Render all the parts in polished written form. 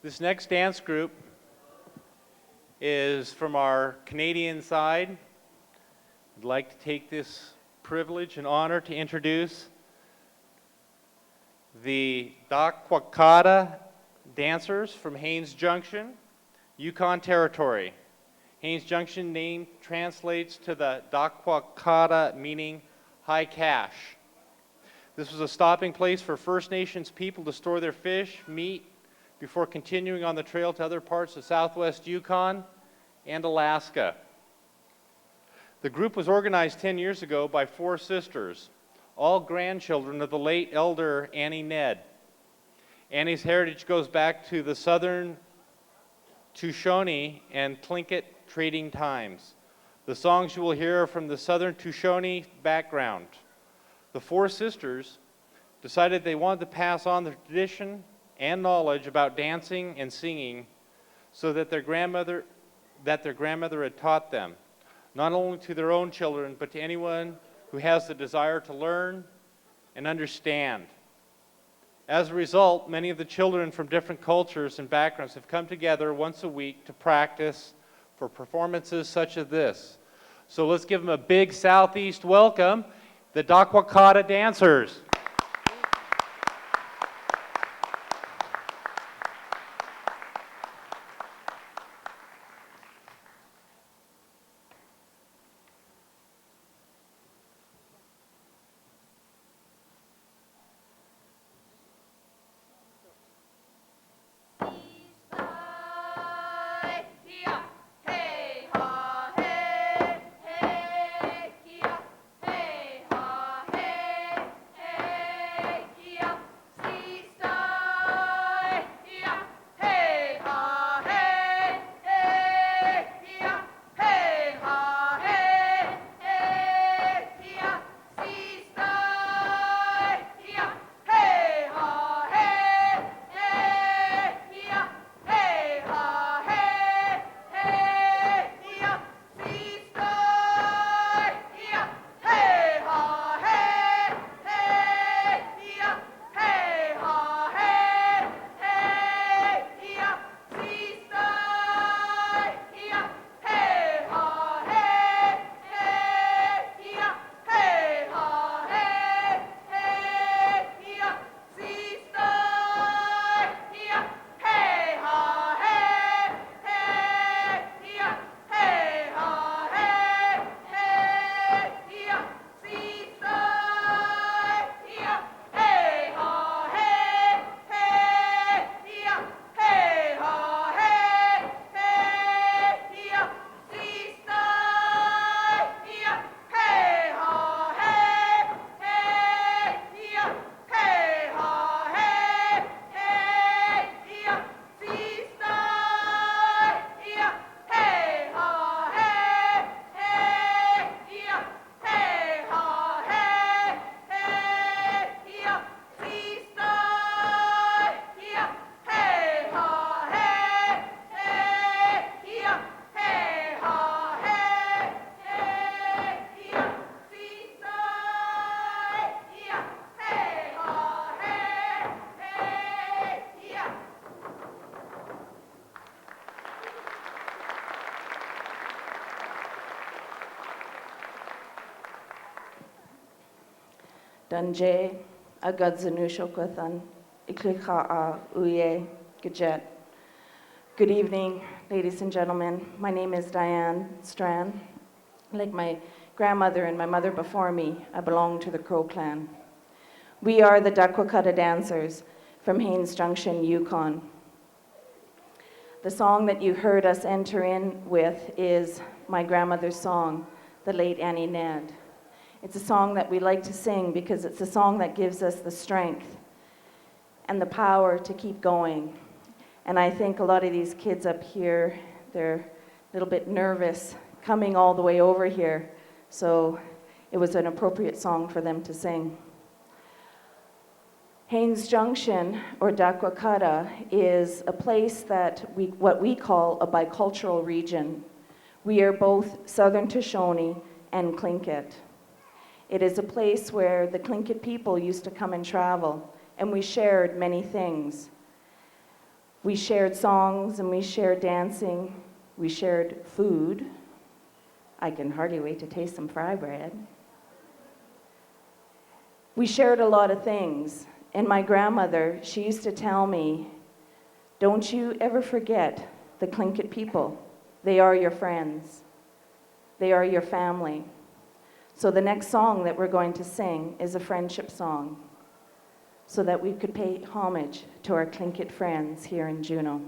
This next dance group is from our Canadian side. I'd like to take this privilege and honor to introduce the Dakwäkäda dancers from Haines Junction, Yukon Territory. Haines Junction name translates to the Dakwäkäda, meaning high cache. This was a stopping place for First Nations people to store their fish, meat, before continuing on the trail to other parts of southwest Yukon and Alaska. The group was organized 10 years ago by 4 sisters, all grandchildren of the late elder Annie Ned. Annie's heritage goes back to the southern Tushone and Tlingit trading times. The songs you will hear are from the southern Tushone background. The 4 sisters decided they wanted to pass on the tradition and knowledge about dancing and singing so that their grandmother had taught them, not only to their own children, but to anyone who has the desire to learn and understand. As a result, many of the children from different cultures and backgrounds have come together once a week to practice for performances such as this. So let's give them a big Southeast welcome, the Dakwäkäda dancers. Danje agadzanushokwathan iklikha uye gajet. Good evening, ladies and gentlemen. My name is Diane Strand. Like my grandmother and my mother before me, I belong to the Crow clan. We are the Dakwäkäda dancers from Haines Junction, Yukon. The song that you heard us enter in with is my grandmother's song, the late Annie Ned. It's a song that we like to sing because it's a song that gives us the strength and the power to keep going. And I think a lot of these kids up here, they're a little bit nervous coming all the way over here. So it was an appropriate song for them to sing. Haines Junction, or Dakwäkäda, is a place that what we call a bicultural region. We are both Southern Tushone and Tlingit. It is a place where the Tlingit people used to come and travel, and we shared many things. We shared songs and we shared dancing. We shared food. I can hardly wait to taste some fry bread. We shared a lot of things. And my grandmother, she used to tell me, don't you ever forget the Tlingit people. They are your friends. They are your family. So the next song that we're going to sing is a friendship song so that we could pay homage to our Tlingit friends here in Juneau.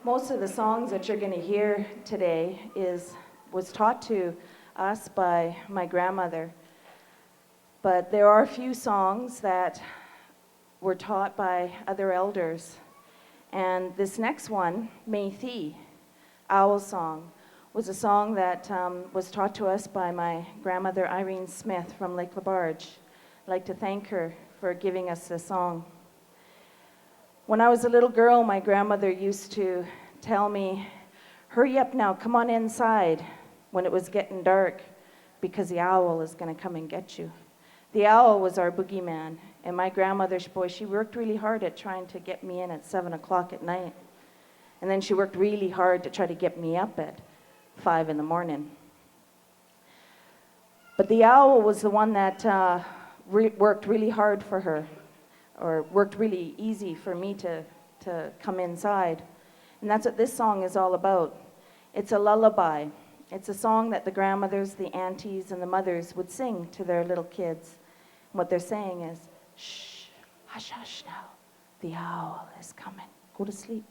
Most of the songs that you're going to hear today was taught to us by my grandmother. But there are a few songs that were taught by other elders. And this next one, Meithee, Owl Song, was a song that was taught to us by my grandmother Irene Smith from Lake Labarge. I'd like to thank her for giving us this song. When I was a little girl, my grandmother used to tell me, hurry up now, come on inside when it was getting dark because the owl is going to come and get you. The owl was our boogeyman, and my grandmother, boy, she worked really hard at trying to get me in at 7 o'clock at night. And then she worked really hard to try to get me up at 5 in the morning. But the owl was the one that worked really hard for her, or worked really easy for me to come inside. And that's what this song is all about. It's a lullaby. It's a song that the grandmothers, the aunties, and the mothers would sing to their little kids. And what they're saying is, shh, hush, hush now. The owl is coming. Go to sleep.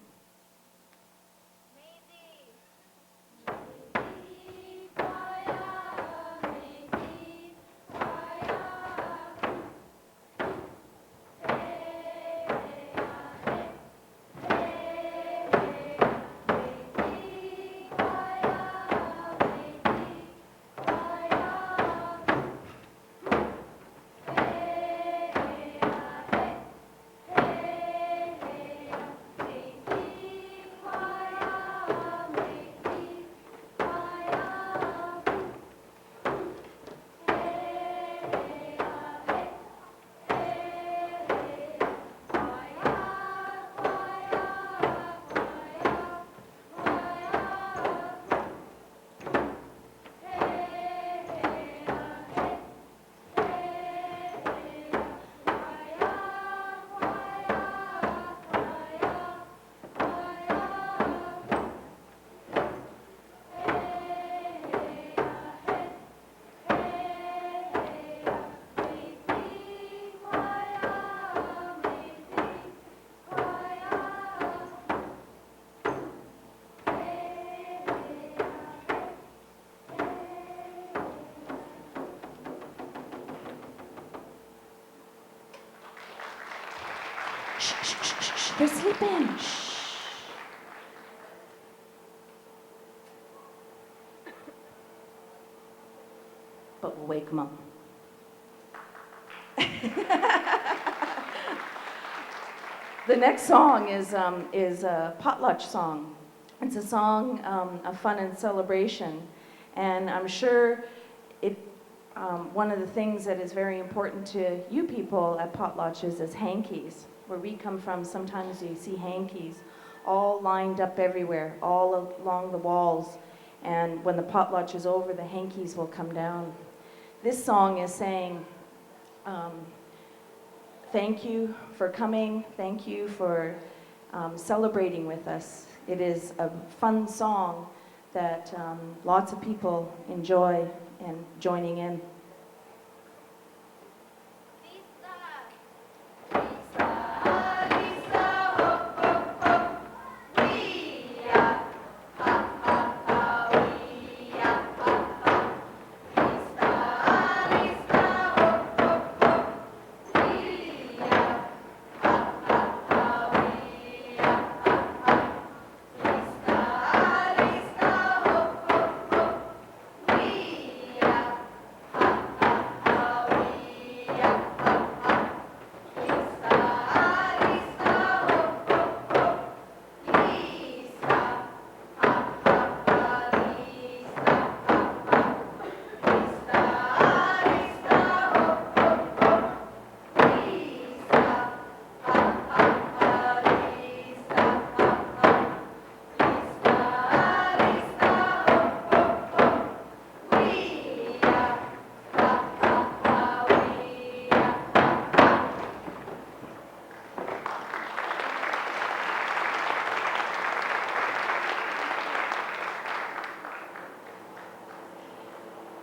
Shh, shh, shh, shh, shh. They're sleeping. Shh. But we'll wake them up. The next song is a potlatch song. It's a song of fun and celebration, and I'm sure it. One of the things that is very important to you people at potlatches is hankies. Where we come from, sometimes you see hankies all lined up everywhere, all along the walls, and when the potlatch is over, the hankies will come down. This song is saying, thank you for coming, thank you for celebrating with us. It is a fun song that lots of people enjoy and joining in.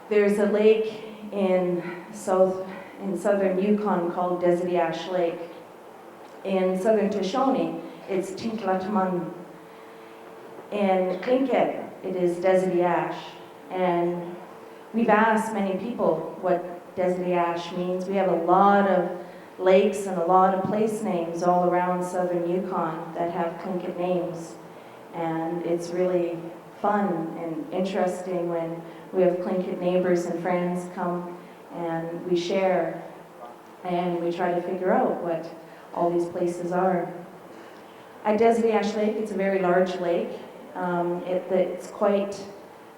There's a lake in southern Yukon called Dakwäkäda Lake. In southern Shoshone, it's Tinklatman. In Dakwäkäda, it is Dakwäkäda. And we've asked many people what Dakwäkäda means. We have a lot of lakes and a lot of place names all around southern Yukon that have Tlingit names. And it's really fun and interesting when we have Tlingit neighbors and friends come and we share and we try to figure out what all these places are. At Dakwäkäda Lake, it's a very large lake. It's quite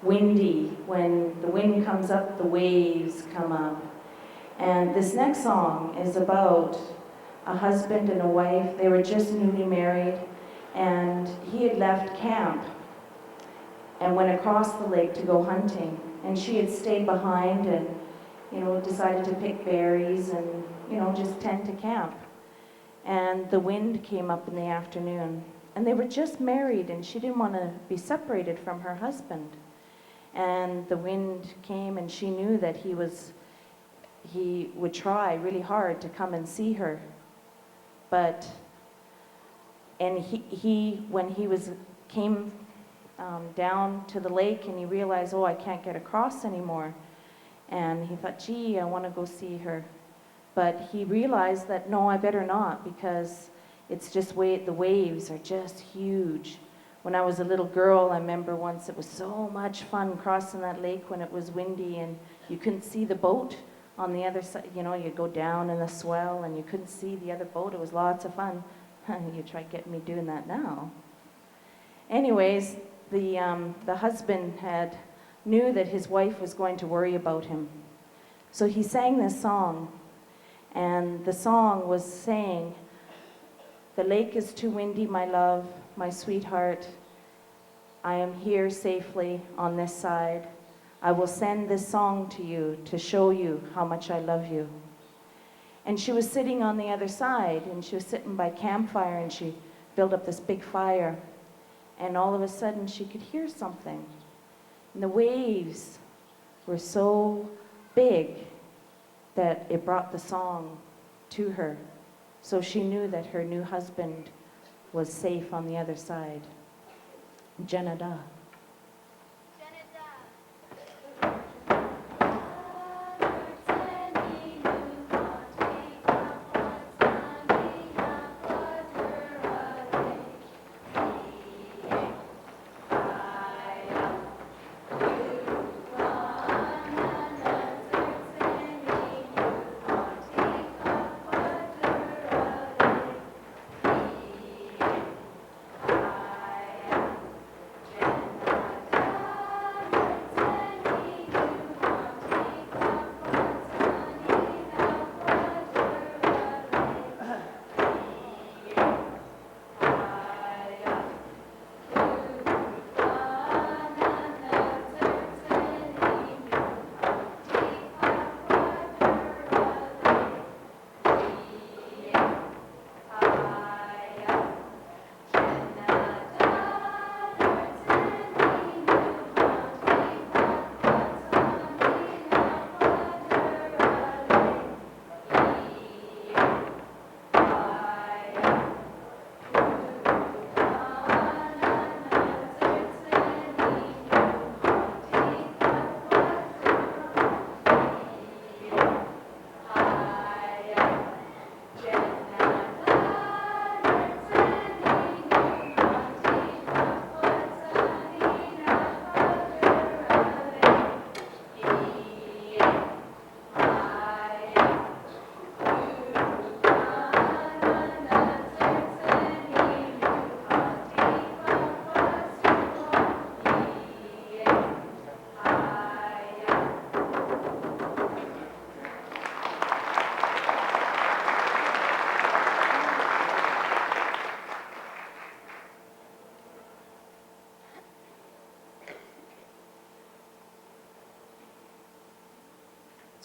windy. When the wind comes up, the waves come up. And this next song is about a husband and a wife. They were just newly married, and he had left camp and went across the lake to go hunting. And she had stayed behind and, decided to pick berries and, just tend to camp. And the wind came up in the afternoon. And they were just married, and she didn't want to be separated from her husband. And the wind came, and she knew that he would try really hard to come and see her. But And when he came down to the lake and he realized, oh, I can't get across anymore. And he thought, gee, I want to go see her. But he realized that, no, I better not, because it's just the waves are just huge. When I was a little girl, I remember once it was so much fun crossing that lake when it was windy and you couldn't see the boat on the other side. You know, you'd go down in the swell and you couldn't see the other boat. It was lots of fun. You try getting me doing that now. Anyways, the husband knew that his wife was going to worry about him. So he sang this song, and the song was saying, "The lake is too windy, my love, my sweetheart. I am here safely on this side. I will send this song to you to show you how much I love you." And she was sitting on the other side, and she was sitting by campfire, and she built up this big fire. And all of a sudden, she could hear something. And the waves were so big that it brought the song to her. So she knew that her new husband was safe on the other side. Janada.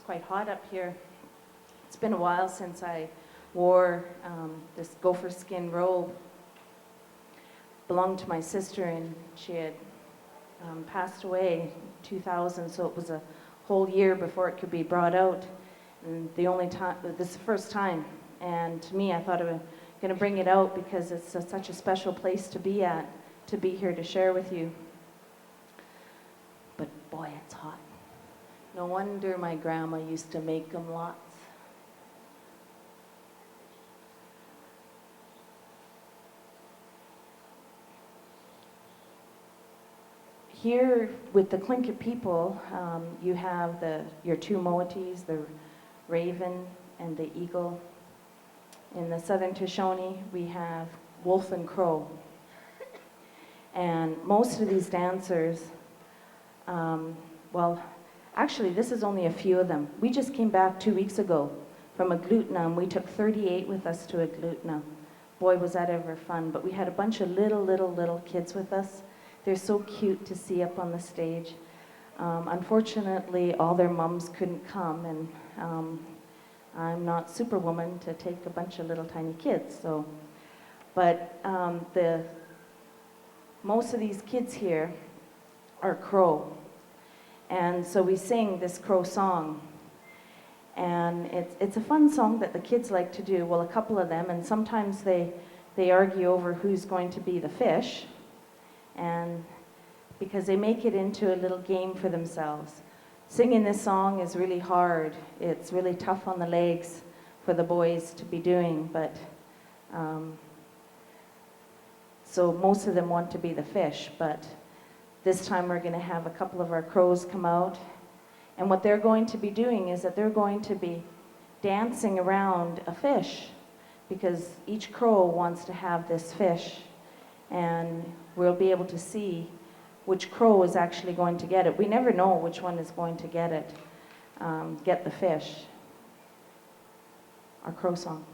Quite hot up here. It's been a while since I wore this gopher skin robe. Belonged to my sister, and she had passed away in 2000, so it was a whole year before it could be brought out. And this is the first time, and to me, I thought I was going to bring it out because it's such a special place to be at, to be here to share with you. But boy, it's hot. No wonder my grandma used to make them lots. Here with the Tlingit people, you have your two moieties, the raven and the eagle. In the Southern Shoshone, we have wolf and crow. And most of these dancers, actually, this is only a few of them. We just came back 2 weeks ago from a glutna, and we took 38 with us to a glutna. Boy, was that ever fun. But we had a bunch of little kids with us. They're so cute to see up on the stage. Unfortunately, all their mums couldn't come, and I'm not Superwoman to take a bunch of little tiny kids. But most of these kids here are Crow. And so we sing this Crow song. And it's a fun song that the kids like to do. Well, a couple of them, and sometimes they they argue over who's going to be the fish, and because they make it into a little game for themselves. Singing this song is really hard. It's really tough on the legs for the boys to be doing, but so most of them want to be the fish, but this time we're going to have a couple of our crows come out, and what they're going to be doing is that they're going to be dancing around a fish, because each crow wants to have this fish, and we'll be able to see which crow is actually going to get it. We never know which one is going to get it, get the fish. Our crow song.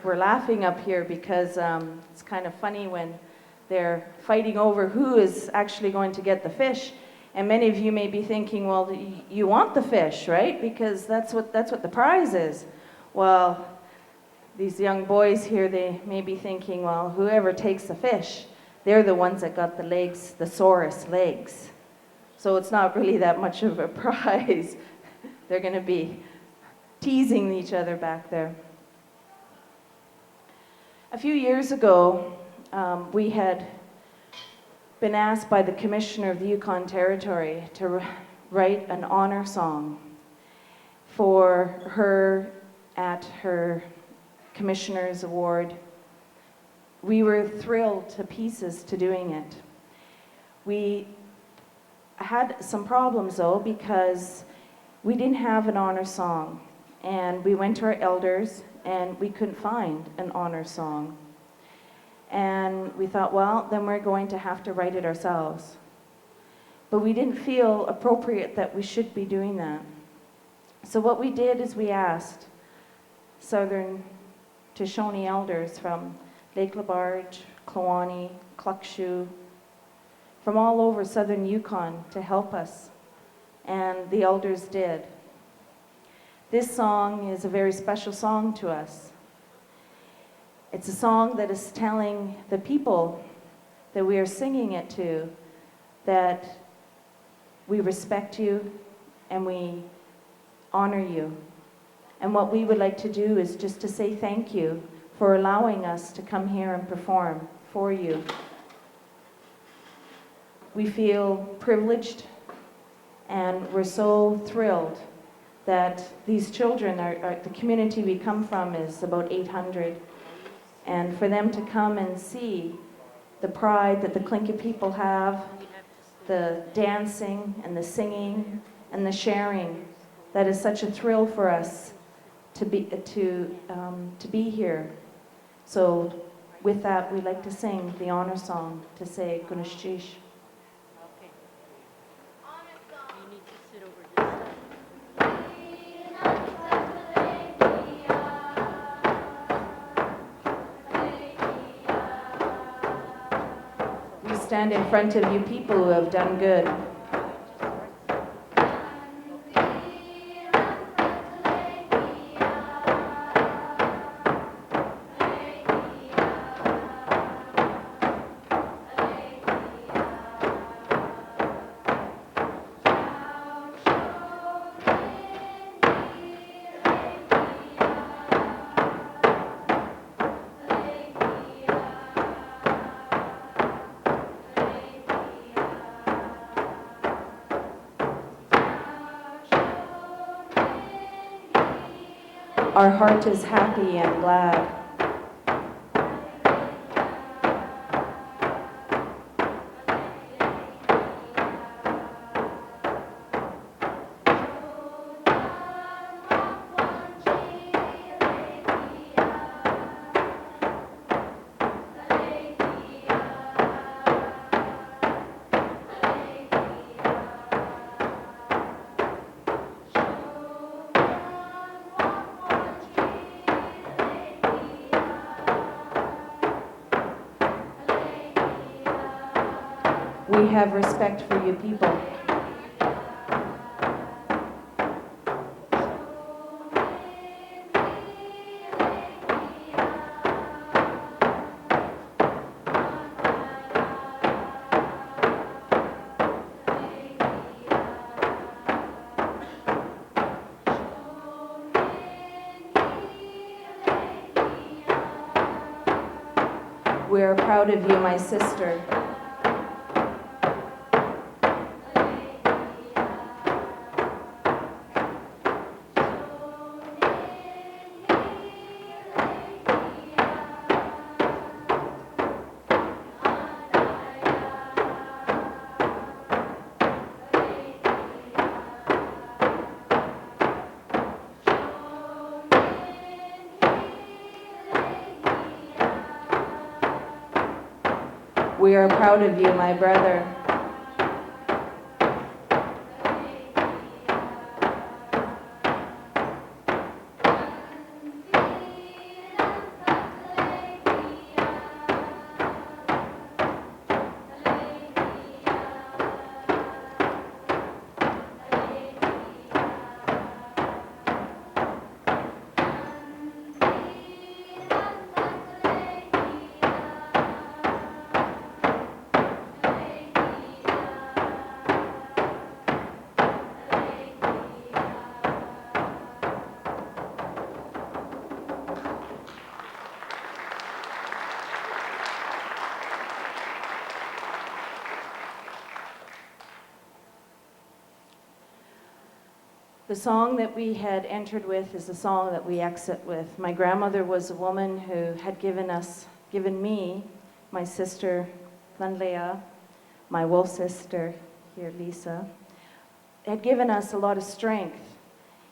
We're laughing up here because it's kind of funny when they're fighting over who is actually going to get the fish. And many of you may be thinking, well, you want the fish, right? Because that's what the prize is. Well, these young boys here, they may be thinking, well, whoever takes the fish, they're the ones that got the legs, the sorest legs. So it's not really that much of a prize. They're going to be teasing each other back there. A few years ago, we had been asked by the Commissioner of the Yukon Territory to write an honor song for her at her Commissioner's Award. We were thrilled to pieces to doing it. We had some problems though, because we didn't have an honor song, and we went to our elders and we couldn't find an honor song. And we thought, well, then we're going to have to write it ourselves. But we didn't feel appropriate that we should be doing that. So what we did is we asked Southern Shoshone elders from Lake Labarge, Kluane, Klukshu, from all over southern Yukon to help us. And the elders did. This song is a very special song to us. It's a song that is telling the people that we are singing it to that we respect you and we honor you. And what we would like to do is just to say thank you for allowing us to come here and perform for you. We feel privileged and we're so thrilled that these children, the community we come from is about 800, and for them to come and see the pride that the Tlingit people have, the dancing and the singing and the sharing, that is such a thrill for us to be here. So with that, we like to sing the honor song to say Gunashchish. You need to sit over this side. stand in front of you people who have done good. Our heart is happy and glad. We have respect for you people. We are proud of you, my sister. We are proud of you, my brother. The song that we had entered with is the song that we exit with. My grandmother was a woman who had given me, my sister, Leah, my wolf sister here, Lisa, had given us a lot of strength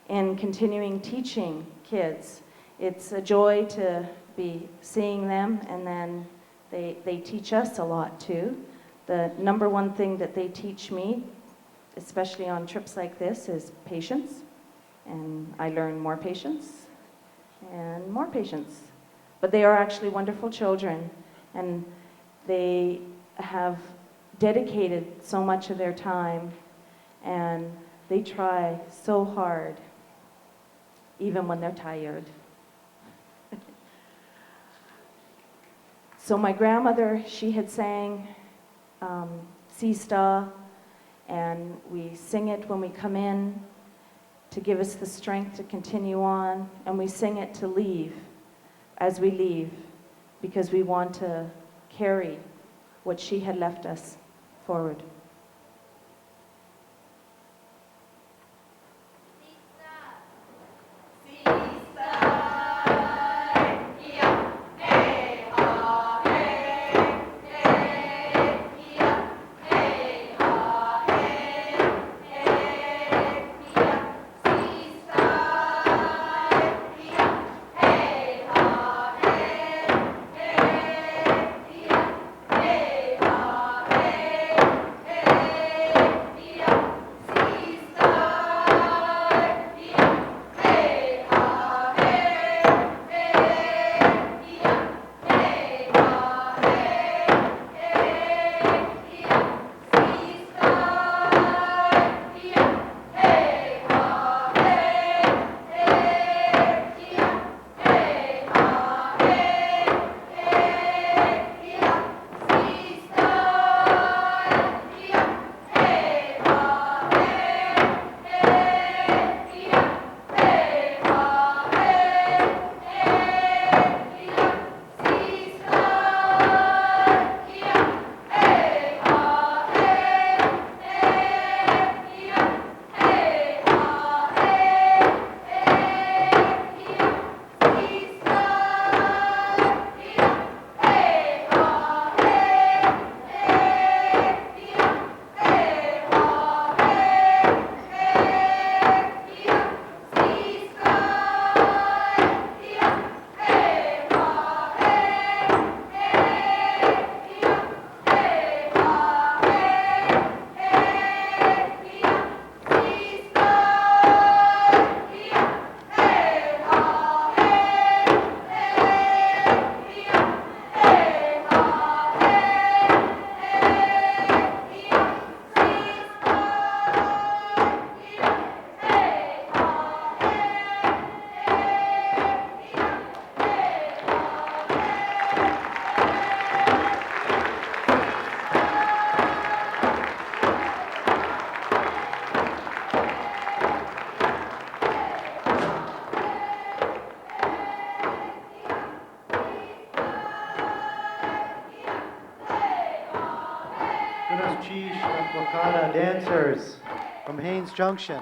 in continuing teaching kids. It's a joy to be seeing them, and then they teach us a lot too. The number one thing that they teach me, especially on trips like this, is patience. And I learn more patience and more patience. But they are actually wonderful children, and they have dedicated so much of their time, and they try so hard, even when they're tired. So my grandmother, she had sang Sista, and we sing it when we come in to give us the strength to continue on, and we sing it to leave as we leave, because we want to carry what she had left us forward. dancers from Haynes Junction.